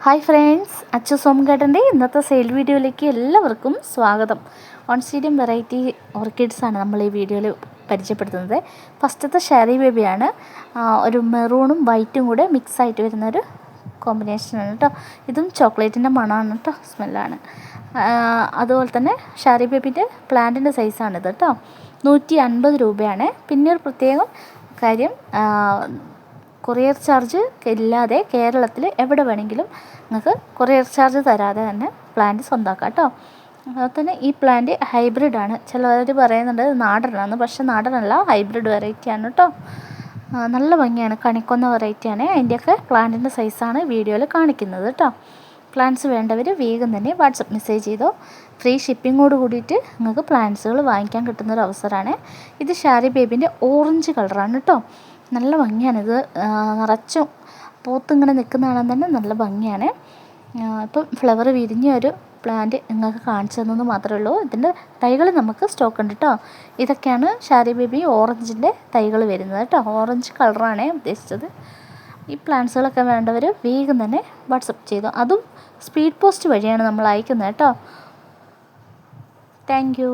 Hi friends, Achu സോമൻകേട്ടൻ്റെ ഇന്നത്തെ sale വീഡിയോയിലേക്ക് എല്ലാവർക്കും സ്വാഗതം. ഓൺസീഡിയം വെറൈറ്റി ഓർക്കിഡ്സാണ് നമ്മൾ ഈ വീഡിയോയിൽ പരിചയപ്പെടുത്തുന്നത്. ഫസ്റ്റത്തെ ഷെറി ബേബിയാണ്. ഒരു മെറൂണും വൈറ്റും കൂടെ മിക്സ് ആയിട്ട് വരുന്നൊരു കോമ്പിനേഷനാണ് കേട്ടോ. ഇതും ചോക്ലേറ്റിൻ്റെ മണമാണ് കേട്ടോ, സ്മെല്ലാണ്. അതുപോലെ തന്നെ ഷെറി ബേബിൻ്റെ പ്ലാന്റിൻ്റെ സൈസാണിത് കേട്ടോ. 150 രൂപയാണ്. പിന്നെ ഒരു പ്രത്യേകം കാര്യം, കൊറിയർ ചാർജ് ഇല്ലാതെ കേരളത്തിൽ എവിടെ വേണമെങ്കിലും നിങ്ങൾക്ക് കൊറിയർ ചാർജ് തരാതെ തന്നെ പ്ലാന്റ് സ്വന്തമാക്കാം കേട്ടോ. അതുപോലെ തന്നെ ഈ പ്ലാന്റ് ഹൈബ്രിഡാണ്. ചിലർ പറയുന്നുണ്ട് നാടനാണ്, പക്ഷേ നാടനല്ല, ഹൈബ്രിഡ് വെറൈറ്റിയാണ് കേട്ടോ. നല്ല ഭംഗിയാണ്, കണിക്കൊന്ന വെറൈറ്റിയാണ്. അതിൻ്റെയൊക്കെ പ്ലാന്റിൻ്റെ സൈസാണ് വീഡിയോയിൽ കാണിക്കുന്നത് കേട്ടോ. പ്ലാന്റ്സ് വേണ്ടവർ വേഗം തന്നെ വാട്സപ്പ് മെസ്സേജ് ചെയ്തോ. ഫ്രീ ഷിപ്പിങ്ങോട് കൂടിയിട്ട് നിങ്ങൾക്ക് പ്ലാന്റ്സുകൾ വാങ്ങിക്കാൻ കിട്ടുന്നൊരു അവസരമാണ്. ഇത് ഷെറി ബേബിൻ്റെ ഓറഞ്ച് കളറാണ് കേട്ടോ. നല്ല ഭംഗിയാണിത്. നിറച്ചും പൂത്തിങ്ങനെ നിൽക്കുന്ന കാണാൻ തന്നെ നല്ല ഭംഗിയാണ്. ഇപ്പം ഫ്ലവർ വിരിഞ്ഞ ഒരു പ്ലാന്റ് നിങ്ങൾക്ക് കാണിച്ചു തന്നത് മാത്രമേ ഉള്ളൂ. ഇതിൻ്റെ തൈകൾ നമുക്ക് സ്റ്റോക്ക് ഉണ്ട് കേട്ടോ. ഇതൊക്കെയാണ് ഷെറി ബേബി ഓറഞ്ചിൻ്റെ തൈകൾ വരുന്നത് കേട്ടോ. ഓറഞ്ച് കളറാണ് ഉദ്ദേശിച്ചത്. ഈ പ്ലാന്റ്സുകളൊക്കെ വേണ്ടവർ വേഗം തന്നെ വാട്സപ്പ് ചെയ്തു. അതും സ്പീഡ് പോസ്റ്റ് വഴിയാണ് നമ്മൾ അയക്കുന്നത് കേട്ടോ. Thank you.